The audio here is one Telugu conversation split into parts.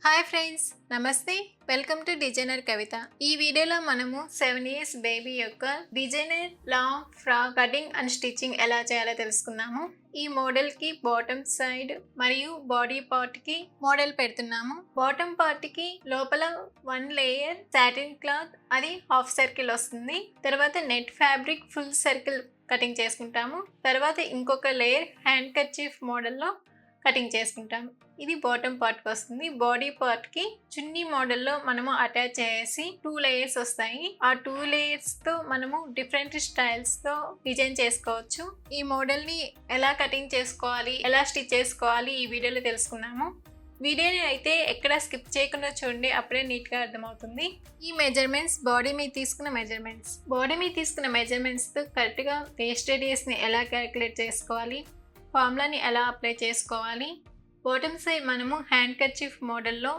హాయ్ ఫ్రెండ్స్, నమస్తే. వెల్కమ్ టు డిజైనర్ కవిత. ఈ వీడియోలో మనము 7 ఇయర్స్ బేబీ యొక్క designer long frock cutting and stitching ఎలా చేయాలో తెలుసుకుందాము. ఈ మోడల్కి బాటమ్ సైడ్ మరియు బాడీ పార్ట్కి మోడల్ పెడుతున్నాము. బాటమ్ పార్ట్కి లోపల 1 లేయర్ సాటిన్ క్లాత్, అది హాఫ్ సర్కిల్ వస్తుంది. తర్వాత net fabric full circle cutting చేసుకుంటాము. తర్వాత ఇంకొక లేయర్ హ్యాండ్ కర్చీఫ్ మోడల్లో కటింగ్ చేసుకుంటాము. ఇది బాటమ్ పార్ట్కి వస్తుంది. బాడీ పార్ట్కి చున్నీ మోడల్లో మనము అటాచ్ చేసి 2 లేయర్స్ వస్తాయి. ఆ 2 లేయర్స్తో మనము డిఫరెంట్ స్టైల్స్తో డిజైన్ చేసుకోవచ్చు. ఈ మోడల్ని ఎలా కటింగ్ చేసుకోవాలి, ఎలా స్టిచ్ చేసుకోవాలి ఈ వీడియోలో తెలుసుకున్నాము. వీడియోని అయితే ఎక్కడ స్కిప్ చేయకుండా చూడండి, అప్పుడే నీట్గా అర్థమవుతుంది. ఈ మెజర్మెంట్స్ బాడీ మీద తీసుకున్న మెజర్మెంట్స్తో కరెక్ట్గా వేస్ట్ రేడియస్ని ఎలా క్యాలిక్యులేట్ చేసుకోవాలి, ఫార్ములాని ఎలా అప్లై చేసుకోవాలి, బాటమ్ సైడ్ మనము హ్యాండ్ కర్చీఫ్ మోడల్లో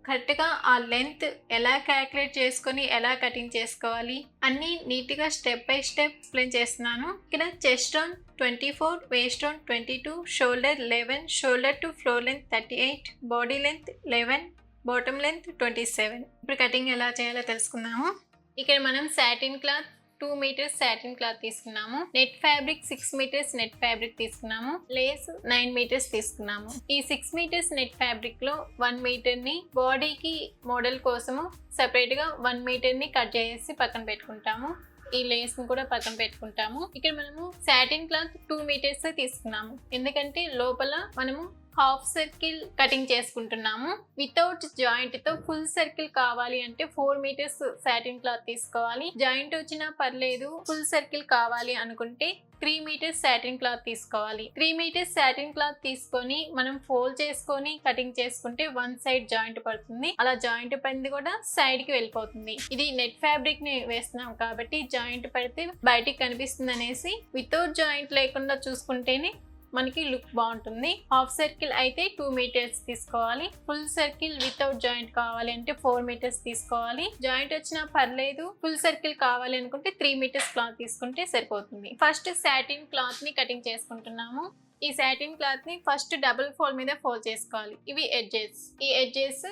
కరెక్ట్గా ఆ లెంత్ ఎలా క్యాలిక్యులేట్ చేసుకొని ఎలా కటింగ్ చేసుకోవాలి అన్నీ నీట్గా స్టెప్ బై స్టెప్ ఎక్స్ప్లెయిన్ చేస్తున్నాను. ఇక్కడ chest round 24, waist round 22, shoulder 11, shoulder to floor length 38, body length 11, bottom length 27. ఇప్పుడు కటింగ్ ఎలా చేయాలో తెలుసుకుందాము. ఇక్కడ మనం satin cloth 2 metres satin cloth తీసుకున్నాము. Net fabric 6 metres net fabric తీసుకున్నాము. లేస్ 9 మీటర్స్ తీసుకున్నాము. ఈ 6 మీటర్స్ నెట్ ఫ్యాబ్రిక్ లో 1 మీటర్ ని బాడీకి మోడల్ కోసము సెపరేట్ గా 1 మీటర్ ని కట్ చేసి పక్కన పెట్టుకుంటాము. ఈ లేస్ ని కూడా పక్కన పెట్టుకుంటాము. ఇక్కడ మనము సాటిన్ క్లాత్ 2 మీటర్స్ తీసుకున్నాము, ఎందుకంటే లోపల మనము హాఫ్ సర్కిల్ కటింగ్ చేసుకుంటున్నాము. వితౌట్ జాయింట్ తో ఫుల్ సర్కిల్ కావాలి అంటే 4 మీటర్స్ సాటిన్ క్లాత్ తీసుకోవాలి. జాయింట్ వచ్చినా పర్లేదు, ఫుల్ సర్కిల్ కావాలి అనుకుంటే 3 మీటర్స్ సాటిన్ క్లాత్ తీసుకోవాలి. 3 మీటర్స్ సాటిన్ క్లాత్ తీసుకొని మనం ఫోల్డ్ చేసుకొని కటింగ్ చేసుకుంటే 1 సైడ్ జాయింట్ పడుతుంది. అలా జాయింట్ పడింది కూడా సైడ్ కి వెళ్ళిపోతుంది. ఇది నెట్ ఫ్యాబ్రిక్ ని వేస్తున్నాం కాబట్టి జాయింట్ పడితే బయటికి కనిపిస్తుంది అనేసి వితౌట్ జాయింట్ లేకుండా చూసుకుంటేనే మనకి లుక్ బాగుంటుంది. హాఫ్ సర్కిల్ అయితే 2 మీటర్స్ తీసుకోవాలి. ఫుల్ సర్కిల్ వితౌట్ జాయింట్ కావాలి అంటే 4 మీటర్స్ తీసుకోవాలి. జాయింట్ వచ్చినా పర్లేదు, ఫుల్ సర్కిల్ కావాలి అనుకుంటే 3 మీటర్స్ క్లాత్ తీసుకుంటే సరిపోతుంది. ఫస్ట్ సాటిన్ క్లాత్ ని కటింగ్ చేసుకుంటున్నాము. ఈ సాటిన్ క్లాత్ ని ఫస్ట్ డబుల్ ఫోల్డ్ మీద ఫోల్డ్ చేసుకోవాలి. ఇవి ఎడ్జెస్. ఈ ఎడ్జెస్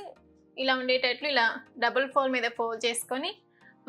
ఇలా ఉండేటట్లు ఇలా డబుల్ ఫోల్డ్ మీద ఫోల్డ్ చేసుకొని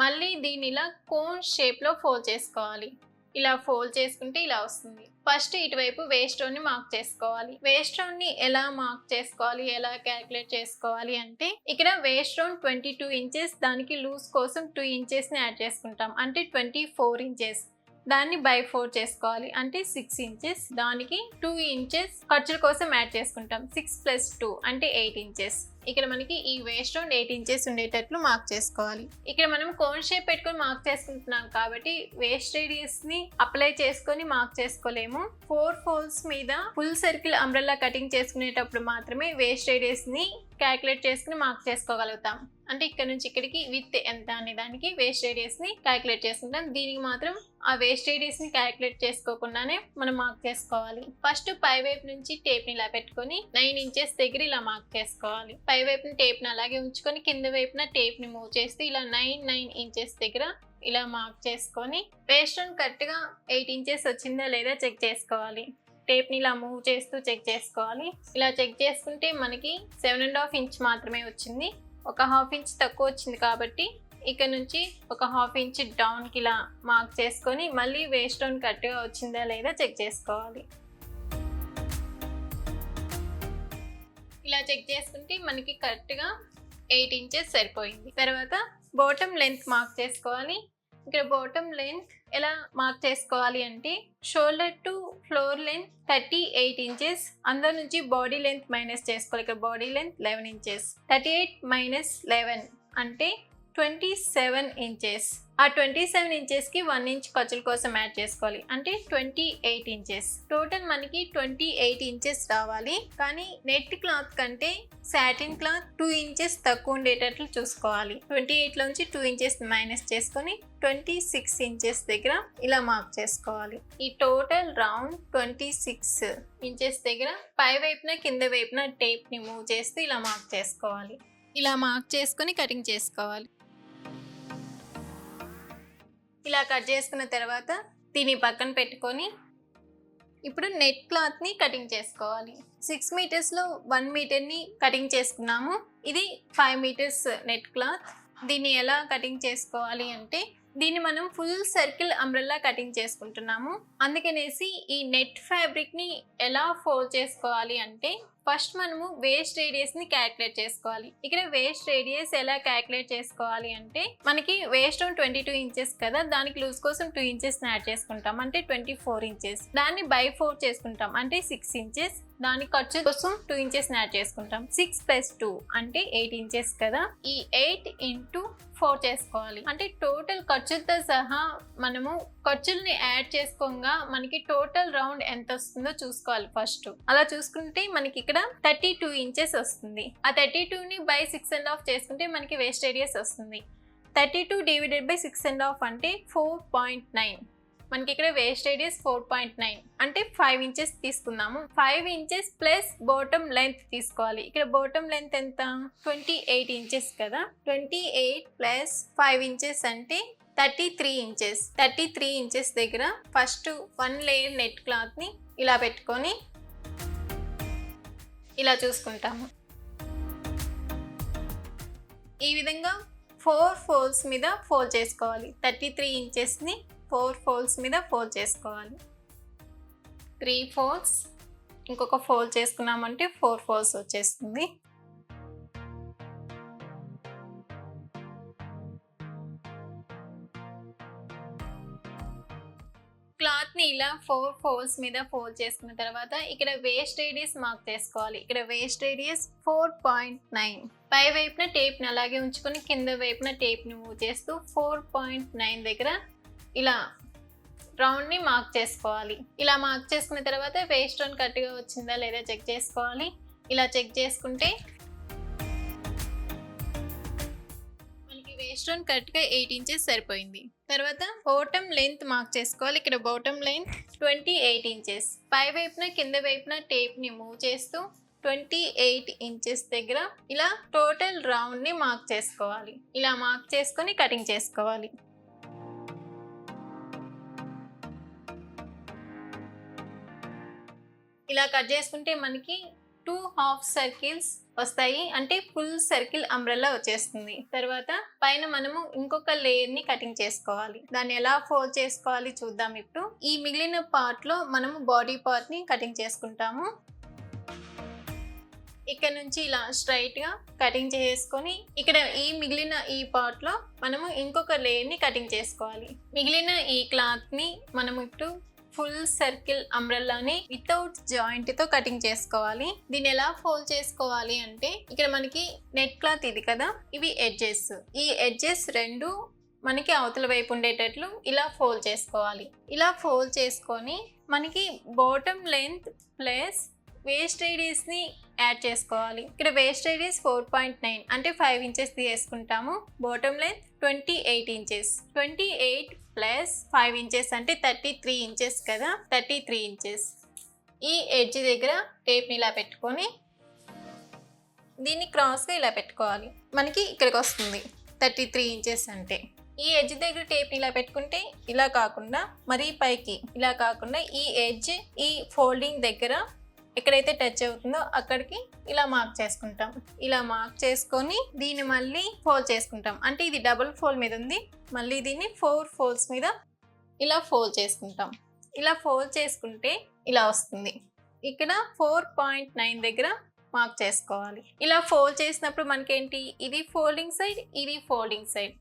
మళ్ళీ దీన్ని ఇలా కోన్ షేప్ లో ఫోల్డ్ చేసుకోవాలి. ఇలా ఫోల్డ్ చేసుకుంటే ఇలా వస్తుంది. ఫస్ట్ ఇటువైపు వేస్ట్ రౌండ్ ని మార్క్ చేసుకోవాలి. వేస్ట్ రౌండ్ ని ఎలా మార్క్ చేసుకోవాలి, ఎలా క్యాలిక్యులేట్ చేసుకోవాలి అంటే ఇక్కడ వేస్ట్ రౌండ్ 22 ఇంచెస్, దానికి లూజ్ కోసం 2 ఇంచెస్ ని యాడ్ చేసుకుంటాం అంటే 24 ఇంచెస్. దాన్ని బై 4 చేసుకోవాలి అంటే 6 ఇంచెస్. దానికి 2 ఇంచెస్ ఖర్చుల కోసం యాడ్ చేసుకుంటాం. 6 + 2 అంటే 8 ఇంచెస్. ఇక్కడ మనకి ఈ వేస్ట్ రౌండ్ 8 ఇంచెస్ ఉండేటట్లు మార్క్ చేసుకోవాలి. ఇక్కడ మనం కోన్ షేప్ పెట్టుకొని మార్క్ చేసుకుంటున్నాం కాబట్టి వేస్ట్ రేడియస్ ని అప్లై చేసుకొని మార్క్ చేసుకోలేము. 4 ఫోల్డ్స్ మీద ఫుల్ సర్కిల్ అంబ్రెల్లా కటింగ్ చేసుకునేటప్పుడు మాత్రమే వేస్ట్ రేడియస్ ని క్యాలిక్యులేట్ చేసుకుని మార్క్ చేసుకోగలుగుతాం. అంటే ఇక్కడ నుంచి ఇక్కడికి విత్ ఎంత అనే దానికి వేస్ట్ రేడియస్ ని క్యాలిక్యులేట్ చేసుకుంటాం. దీనికి మాత్రం ఆ వేస్ట్ రేడియస్ ని క్యాలిక్యులేట్ చేసుకోకుండానే మనం మార్క్ చేసుకోవాలి. ఫస్ట్ పై వైపు నుంచి టేప్ ని ఇలా పెట్టుకొని 9 ఇంచెస్ దగ్గర ఇలా మార్క్ చేసుకోవాలి. పై వైపున టేప్ ని అలాగే ఉంచుకొని కింద వైపున టేప్ ని మూవ్ చేస్తే ఇలా 9 ఇంచెస్ దగ్గర ఇలా మార్క్ చేసుకొని వేస్ట్ రౌండ్ కరెక్ట్ గా 8 ఇంచెస్ వచ్చిందా లేదా చెక్ చేసుకోవాలి. టేప్ ని ఇలా మూవ్ చేస్తూ చెక్ చేసుకోవాలి. ఇలా చెక్ చేసుకుంటే మనకి 7.5 ఇంచ్ మాత్రమే వచ్చింది. ఒక హాఫ్ ఇంచ్ తక్కువ వచ్చింది కాబట్టి ఇక్కడ నుంచి ఒక హాఫ్ ఇంచ్ డౌన్ కి ఇలా మార్క్ చేసుకొని మళ్ళీ వేస్ట్ రౌండ్ కరెక్ట్ గా వచ్చిందా లేదా చెక్ చేసుకోవాలి. ఇలా చెక్ చేసుకుంటే మనకి కరెక్ట్ గా 8 ఇంచెస్ సరిపోయింది. తర్వాత బాటమ్ లెంత్ మార్క్ చేసుకోవాలి. ఇక్కడ బాటమ్ లెంత్ ఎలా మార్క్ చేసుకోవాలి అంటే shoulder to floor length 38 inches. అందరి నుంచి బాడీ లెంత్ మైనస్ చేసుకోవాలి. ఇక్కడ బాడీ లెంత్ 11 ఇంచెస్. 38 - 11 అంటే 27 ఇంచెస్. ఆ 27 ఇంచెస్ కి 1 ఇంచ్ ఖర్చుల కోసం యాడ్ చేసుకోవాలి అంటే 28 ఇంచెస్. టోటల్ మనకి 28 ఇంచెస్ రావాలి. కానీ నెట్ క్లాత్ కంటే సాటిన్ క్లాత్ 2 ఇంచెస్ తక్కువ ఉండేటట్లు చూసుకోవాలి. 28 లోంచి 2 ఇంచెస్ మైనస్ చేసుకొని 26 ఇంచెస్ దగ్గర ఇలా మార్క్ చేసుకోవాలి. ఈ టోటల్ రౌండ్ 26 ఇంచెస్ దగ్గర పై వైపున కింద వైపున టేప్ ని మూవ్ చేస్తూ ఇలా మార్క్ చేసుకోవాలి. ఇలా మార్క్ చేసుకొని కటింగ్ చేసుకోవాలి. ఇలా కట్ చేసుకున్న తర్వాత దీన్ని పక్కన పెట్టుకొని ఇప్పుడు నెట్ క్లాత్ని కటింగ్ చేసుకోవాలి. 6 మీటర్స్లో 1 మీటర్ని కటింగ్ చేసుకున్నాము. ఇది 5 మీటర్స్ నెట్ క్లాత్. దీన్ని ఎలా కటింగ్ చేసుకోవాలి అంటే దీన్ని మనం ఫుల్ సర్కిల్ అంబ్రెల్లా కటింగ్ చేసుకుంటున్నాము. అందుకనేసి ఈ నెట్ ఫ్యాబ్రిక్ని ఎలా ఫోల్డ్ చేసుకోవాలి అంటే ఫస్ట్ మనము వేస్ట్ రేడియస్ని క్యాలిక్యులేట్ చేసుకోవాలి. ఇక్కడ వేస్ట్ రేడియస్ ఎలా క్యాలిక్యులేట్ చేసుకోవాలి అంటే మనకి వేస్ట్ 22 ఇంచెస్ కదా, దానికి లూజ్ కోసం 2 ఇంచెస్ యాడ్ చేసుకుంటాం అంటే 24 ఇంచెస్. దాన్ని బై 4 చేసుకుంటాం అంటే 6 ఇంచెస్. దాని ఖర్చు కోసం 2 ఇంచెస్ యాడ్ చేసుకుంటాం. 6 + 2 అంటే 8 ఇంచెస్ కదా. ఈ 8 × 4 చేసుకోవాలి. అంటే టోటల్ ఖర్చులతో సహా మనము ఖర్చుల్ని యాడ్ చేసుకోగా మనకి టోటల్ రౌండ్ ఎంత వస్తుందో చూసుకోవాలి ఫస్ట్. అలా చూసుకుంటే మనకి ఇక్కడ 32 ఇంచెస్ వస్తుంది. ఆ 32ని బై 6.5 చేసుకుంటే మనకి వేస్ట్ రేడియస్ వస్తుంది. 32 డివైడెడ్ బై 6.5 అంటే 4.9. మనకి ఇక్కడ వేస్ట్ రేడియస్ 4.9 అంటే 5 ఇంచెస్ తీసుకుందాము. 5 ఇంచెస్ ప్లస్ బాటమ్ లెంత్ తీసుకోవాలి. ఇక్కడ బాటమ్ లెంత్ ఎంత? 28 ఇంచెస్ కదా. 28 ప్లస్ 5 ఇంచెస్ అంటే 33 ఇంచెస్. 33 ఇంచెస్ దగ్గర ఫస్ట్ 1 లేయర్ నెట్ క్లాత్ని ఇలా పెట్టుకొని ఇలా చూసుకుంటాము. ఈ విధంగా 4 ఫోల్డ్స్ మీద ఫోల్డ్ చేసుకోవాలి. 33 ఇంచెస్ని 4 ఫోల్డ్స్ మీద ఫోల్డ్ చేసుకోవాలి. 3 ఫోల్డ్స్, ఇంకొక ఫోల్డ్ చేసుకున్నామంటే 4 ఫోల్డ్స్ వచ్చేస్తుంది. క్లాత్ని ఇలా 4 ఫోల్డ్స్ మీద ఫోల్డ్ చేసుకున్న తర్వాత ఇక్కడ వేస్ట్ రేడియస్ మార్క్ చేసుకోవాలి. ఇక్కడ వేస్ట్ రేడియస్ 4.9. పై వైపున టేప్ని అలాగే ఉంచుకొని కింద వైపున టేప్ని మూవ్ చేస్తూ 4.9 దగ్గర ఇలా రౌండ్ని మార్క్ చేసుకోవాలి. ఇలా మార్క్ చేసుకున్న తర్వాత వేస్ట్ రౌండ్ కరెక్ట్గా వచ్చిందా లేదా చెక్ చేసుకోవాలి. ఇలా చెక్ చేసుకుంటే మనకి వేస్ట్ రౌండ్ కరెక్ట్గా 8 ఇంచెస్ సరిపోయింది. తర్వాత బాటమ్ లెంత్ మార్క్ చేసుకోవాలి. ఇక్కడ బాటమ్ లెంత్ 28 ఇంచెస్. పై వైపున కింద వైపున టేప్ని మూవ్ చేస్తూ 28 ఇంచెస్ దగ్గర ఇలా టోటల్ రౌండ్ని మార్క్ చేసుకోవాలి. ఇలా మార్క్ చేసుకొని కటింగ్ చేసుకోవాలి. ఇలా కట్ చేసుకుంటే మనకి 2 హాఫ్ సర్కిల్స్ వస్తాయి. అంటే ఫుల్ సర్కిల్ అంబ్రెల్లా వచ్చేస్తుంది. తర్వాత పైన మనము ఇంకొక లేయర్ని కటింగ్ చేసుకోవాలి. దాన్ని ఎలా ఫోల్డ్ చేసుకోవాలి చూద్దాం ఇప్పుడు. ఈ మిగిలిన పార్ట్లో మనము బాడీ పార్ట్ని కటింగ్ చేసుకుంటాము. ఇక్కడ నుంచి ఇలా స్ట్రైట్గా కటింగ్ చేసుకొని ఇక్కడ ఈ మిగిలిన ఈ పార్ట్లో మనము ఇంకొక లేయర్ని కటింగ్ చేసుకోవాలి. మిగిలిన ఈ క్లాత్ని మనము ఇప్పుడు ఫుల్ సర్కిల్ అంబ్రెల్లాని వితౌట్ జాయింట్తో కటింగ్ చేసుకోవాలి. దీన్ని ఎలా ఫోల్డ్ చేసుకోవాలి అంటే ఇక్కడ మనకి నెట్ క్లాత్ ఇది కదా, ఇవి ఎడ్జెస్. ఈ ఎడ్జెస్ రెండు మనకి అవతల వైపు ఉండేటట్లు ఇలా ఫోల్డ్ చేసుకోవాలి. ఇలా ఫోల్డ్ చేసుకొని మనకి బాటమ్ లెంత్ ప్లస్ వేస్ట్ రేడియస్ని యాడ్ చేసుకోవాలి. ఇక్కడ వేస్ట్ రేడియస్ 4.9 అంటే 5 ఇంచెస్ తీసుకుంటాము. Bottom length 28 inches. 28 plus 5 inches అంటే 33 ఇంచెస్ కదా, 33 ఇంచెస్. ఈ ఎడ్జ్ దగ్గర టేప్ని ఇలా పెట్టుకొని దీన్ని క్రాస్గా ఇలా పెట్టుకోవాలి. మనకి ఇక్కడికి వస్తుంది 33 ఇంచెస్ అంటే. ఈ ఎడ్జ్ దగ్గర టేప్ని ఇలా పెట్టుకుంటే ఇలా కాకుండా మరీ పైకి ఇలా కాకుండా ఈ ఎడ్జ్ ఈ ఫోల్డింగ్ దగ్గర ఎక్కడైతే టచ్ అవుతుందో అక్కడికి ఇలా మార్క్ చేసుకుంటాం. ఇలా మార్క్ చేసుకొని దీన్ని మళ్ళీ ఫోల్డ్ చేసుకుంటాం. అంటే ఇది డబుల్ ఫోల్డ్ మీద ఉంది, మళ్ళీ దీన్ని 4 ఫోల్డ్స్ మీద ఇలా ఫోల్డ్ చేసుకుంటాం. ఇలా ఫోల్డ్ చేసుకుంటే ఇలా వస్తుంది. ఇక్కడ 4.9 దగ్గర మార్క్ చేసుకోవాలి. ఇలా ఫోల్డ్ చేసినప్పుడు మనకేంటి, ఇది ఫోల్డింగ్ సైడ్, ఇది ఫోల్డింగ్ సైడ్,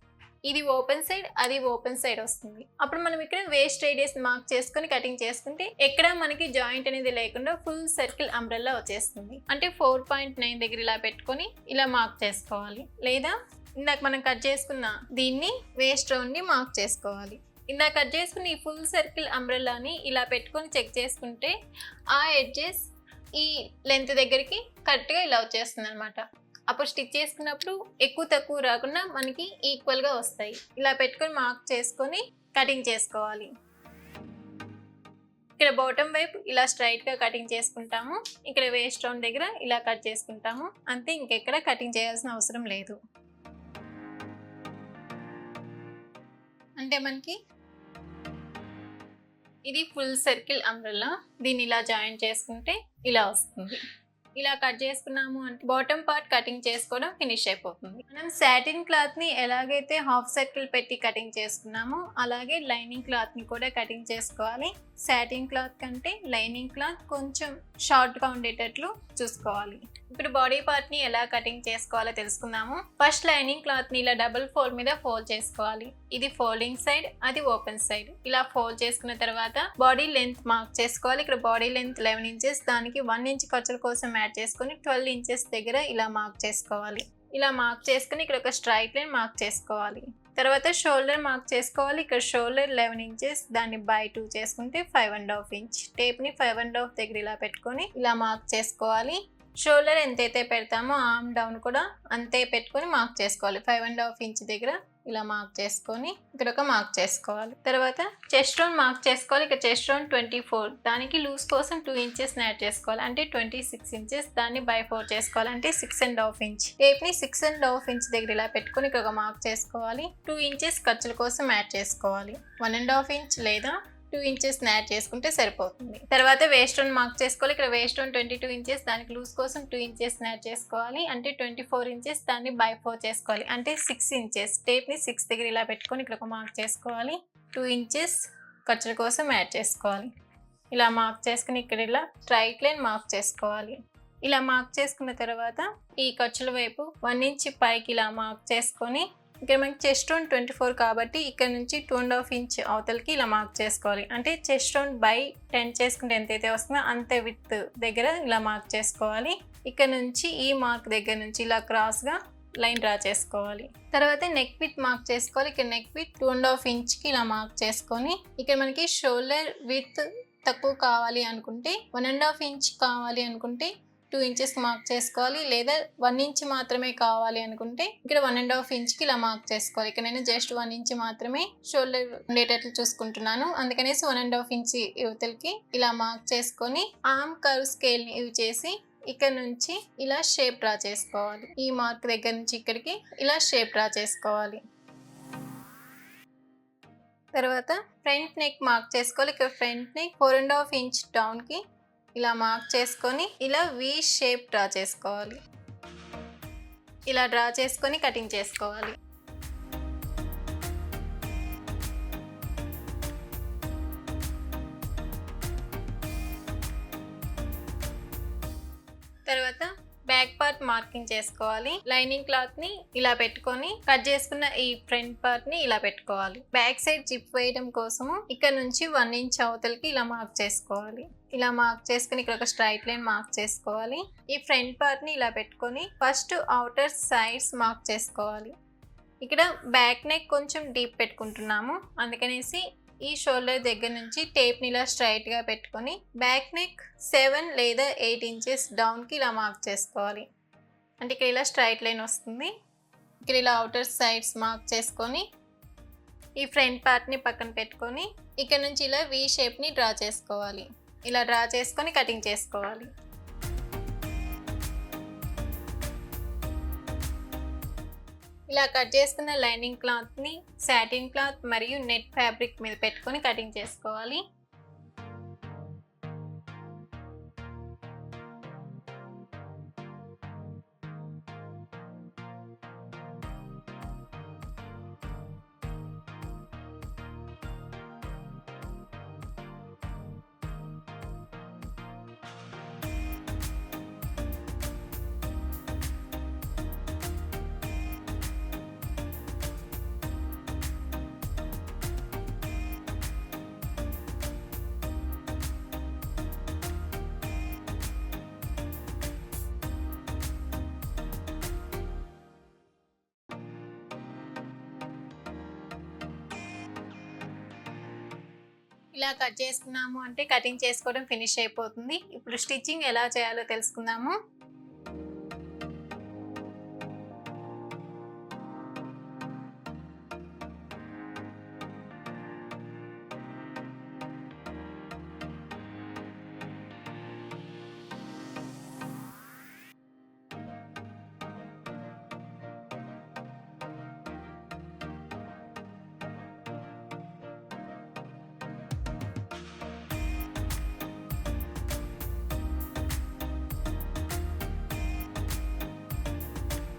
ఇది ఓపెన్ సైడ్, అది ఓపెన్ సైడ్ వస్తుంది. అప్పుడు మనం ఇక్కడ వేస్ట్ రేడియస్ మార్క్ చేసుకొని కటింగ్ చేసుకుంటే ఎక్కడ మనకి జాయింట్ అనేది లేకుండా ఫుల్ సర్కిల్ అంబ్రెల్లా వచ్చేస్తుంది. అంటే 4.9 దగ్గర ఇలా పెట్టుకొని ఇలా మార్క్ చేసుకోవాలి. లేదా ఇందాక మనం కట్ చేసుకున్న దీన్ని వేస్ట్ రౌండ్ని మార్క్ చేసుకోవాలి. ఇందాక కట్ చేసుకుని ఈ ఫుల్ సర్కిల్ అంబ్రెల్లాని ఇలా పెట్టుకొని చెక్ చేసుకుంటే ఆ ఎడ్జెస్ ఈ లెంత్ దగ్గరికి కరెక్ట్గా ఇలా వచ్చేస్తుంది అనమాట. అప్పుడు స్టిచ్ చేసుకున్నప్పుడు ఎక్కువ తక్కువ రాకుండా మనకి ఈక్వల్గా వస్తాయి. ఇలా పెట్టుకొని మార్క్ చేసుకొని కటింగ్ చేసుకోవాలి. ఇక్కడ బాటమ్ వైపు ఇలా స్ట్రైట్గా కటింగ్ చేసుకుంటాము. ఇక్కడ వేస్ట్ రౌండ్ దగ్గర ఇలా కట్ చేసుకుంటాము. అంతే, ఇంకెక్కడ కటింగ్ చేయాల్సిన అవసరం లేదు. అంటే మనకి ఇది ఫుల్ సర్కిల్ అంబ్రెల్లా. దీన్ని ఇలా జాయిన్ చేసుకుంటే ఇలా వస్తుంది. ఇలా కట్ చేసుకున్నాము అంటే బాటమ్ పార్ట్ కటింగ్ చేసుకోవడం ఫినిష్ అయిపోతుంది. మనం సాటిన్ క్లాత్ ని ఎలాగైతే హాఫ్ సర్కిల్ పెట్టి కటింగ్ చేసుకున్నామో అలాగే లైనింగ్ క్లాత్ ని కూడా కటింగ్ చేసుకోవాలి. సాటిన్ క్లాత్ కంటే లైనింగ్ క్లాత్ కొంచెం షార్ట్ గా ఉండేటట్లు చూసుకోవాలి. ఇప్పుడు బాడీ పార్ట్ ని ఎలా కటింగ్ చేసుకోవాలో తెలుసుకుందాము. ఫస్ట్ లైనింగ్ క్లాత్ ని ఇలా డబుల్ ఫోల్డ్ మీద ఫోల్డ్ చేసుకోవాలి. ఇది ఫోల్డింగ్ సైడ్, అది ఓపెన్ సైడ్. ఇలా ఫోల్డ్ చేసుకున్న తర్వాత బాడీ లెంత్ మార్క్ చేసుకోవాలి. ఇక్కడ బాడీ లెంత్ 11 ఇంచెస్, దానికి 1 ఇంచ్ ఖర్చుల కోసం యాడ్ చేసుకొని 12 ఇంచెస్ దగ్గర ఇలా మార్క్ చేసుకోవాలి. ఇలా మార్క్ చేసుకుని ఇక్కడ ఒక స్ట్రైట్ లైన్ మార్క్ చేసుకోవాలి. తర్వాత షోల్డర్ మార్క్ చేసుకోవాలి. ఇక్కడ షోల్డర్ 11 ఇంచెస్, దాన్ని బై 2 చేసుకుంటే 5.5 ఇంచ్. టేప్ ని 5.5 దగ్గర ఇలా పెట్టుకొని ఇలా మార్క్ చేసుకోవాలి. షోల్డర్ ఎంతైతే పెడతామో ఆర్మ్ డౌన్ కూడా అంతే పెట్టుకొని మార్క్ చేసుకోవాలి. 5.5 ఇంచ్ దగ్గర ఇలా మార్క్ చేసుకొని ఇక్కడ ఒక మార్క్ చేసుకోవాలి. తర్వాత చెస్ట్ రౌండ్ మార్క్ చేసుకోవాలి. ఇక్కడ చెస్ట్ రౌండ్ 24, దానికి లూజ్ కోసం 2 ఇంచెస్ యాడ్ చేసుకోవాలి, అంటే 26 ఇంచెస్. దాన్ని బై 4 చేసుకోవాలి, అంటే 6.5 ఇంచ్. టేప్ ని 6.5 ఇంచ్ దగ్గర ఇలా పెట్టుకొని ఇక్కడ ఒక మార్క్ చేసుకోవాలి. 2 ఇంచెస్ ఖర్చుల కోసం యాడ్ చేసుకోవాలి. 1.5 ఇంచ్ లేదా 2 ఇంచెస్ యాడ్ చేసుకుంటే సరిపోతుంది. తర్వాత వేస్ట్ రౌండ్ మార్క్ చేసుకోవాలి. ఇక్కడ వేస్ట్ రౌండ్ 22 ఇంచెస్, దానికి లూజ్ కోసం 2 ఇంచెస్ యాడ్ చేసుకోవాలి, అంటే 24 ఇంచెస్. దాన్ని బై 4 చేసుకోవాలి, అంటే 6 ఇంచెస్. టేప్ ని 6 దగ్గర ఇలా పెట్టుకొని ఇక్కడ ఒక మార్క్ చేసుకోవాలి. 2 ఇంచెస్ ఖర్చుల కోసం యాడ్ చేసుకోవాలి. ఇలా మార్క్ చేసుకుని ఇక్కడ ఇలా స్ట్రైట్ లైన్ మార్క్ చేసుకోవాలి. ఇలా మార్క్ చేసుకున్న తర్వాత ఈ ఖర్చుల వైపు 1 ఇంచ్ పైకి ఇలా మార్క్ చేసుకొని ఇక్కడ మనకి చెస్ట్ రౌండ్ 24 కాబట్టి ఇక్కడ నుంచి 2.5 ఇంచ్ అవతలకి ఇలా మార్క్ చేసుకోవాలి, అంటే చెస్ట్ రౌండ్ బై 10 చేసుకుంటే ఎంతైతే వస్తుందో అంతే విత్ దగ్గర ఇలా మార్క్ చేసుకోవాలి. ఇక్కడ నుంచి ఈ మార్క్ దగ్గర నుంచి ఇలా క్రాస్గా లైన్ డ్రా చేసుకోవాలి. తర్వాత నెక్ విత్ మార్క్ చేసుకోవాలి. ఇక్కడ నెక్ విత్ 2.5 ఇంచ్కి ఇలా మార్క్ చేసుకొని ఇక్కడ మనకి షోల్డర్ విత్ తక్కువ కావాలి అనుకుంటే 1.5 ఇంచ్ కావాలి అనుకుంటే 2 ఇంచెస్ మార్క్ చేసుకోవాలి, లేదా 1 ఇంచ్ మాత్రమే కావాలి అనుకుంటే ఇక్కడ 1.5 ఇంచ్కి ఇలా మార్క్ చేసుకోవాలి. ఇక్కడ నేను జస్ట్ 1 ఇంచ్ మాత్రమే షోల్డర్ ఉండేటట్లు చూసుకుంటున్నాను, అందుకనేసి 1.5 ఇంచ్ యువతలకి ఇలా మార్క్ చేసుకొని ఆర్మ్ కర్వ్ స్కేల్ని యూజ్ చేసి ఇక్కడ నుంచి ఇలా షేప్ డ్రా చేసుకోవాలి. ఈ మార్క్ దగ్గర నుంచి ఇక్కడికి ఇలా షేప్ డ్రా చేసుకోవాలి. తర్వాత ఫ్రంట్ నెక్ మార్క్ చేసుకోవాలి. ఇక్కడ ఫ్రంట్ నెక్ 4.5 ఇంచ్ డౌన్కి ఇలా మార్క్ చేసుకొని ఇలా వి షేప్ డ్రా చేసుకోవాలి. ఇలా డ్రా చేసుకొని కటింగ్ చేసుకోవాలి. తర్వాత బ్యాక్ పార్ట్ మార్కింగ్ చేసుకోవాలి. లైనింగ్ క్లాత్ ని ఇలా పెట్టుకొని కట్ చేసుకున్న ఈ ఫ్రంట్ పార్ట్ ని ఇలా పెట్టుకోవాలి. బ్యాక్ సైడ్ జిప్ వేయడం కోసము ఇక్కడ నుంచి 1 ఇంచ్ అవతలకి ఇలా మార్క్ చేసుకోవాలి. ఇలా మార్క్ చేసుకుని ఇక్కడ ఒక స్ట్రైట్ లైన్ మార్క్ చేసుకోవాలి. ఈ ఫ్రంట్ పార్ట్ ని ఇలా పెట్టుకొని ఫస్ట్ అవుటర్ సైడ్స్ మార్క్ చేసుకోవాలి. ఇక్కడ బ్యాక్ నెక్ కొంచెం డీప్ పెట్టుకుంటున్నాము, అందుకనేసి ఈ షోల్డర్ దగ్గర నుంచి టేప్ని ఇలా స్ట్రైట్గా పెట్టుకొని బ్యాక్ నెక్ 7 లేదా 8 ఇంచెస్ డౌన్కి ఇలా మార్క్ చేసుకోవాలి, అంటే ఇక్కడ ఇలా స్ట్రైట్ లైన్ వస్తుంది. ఇక్కడ ఇలా అవుటర్ సైడ్స్ మార్క్ చేసుకొని ఈ ఫ్రంట్ పార్ట్ని పక్కన పెట్టుకొని ఇక్కడ నుంచి ఇలా వి షేప్ని డ్రా చేసుకోవాలి. ఇలా డ్రా చేసుకొని కటింగ్ చేసుకోవాలి. ఇలా కట్ చేసుకున్న లైనింగ్ క్లాత్ని సాటిన్ క్లాత్ మరియు నెట్ ఫ్యాబ్రిక్ మీద పెట్టుకొని కటింగ్ చేసుకోవాలి. ఇలా కట్ చేసుకున్నాము అంటే కటింగ్ చేసుకోవడం ఫినిష్ అయిపోతుంది. ఇప్పుడు స్టిచ్చింగ్ ఎలా చేయాలో తెలుసుకుందాము.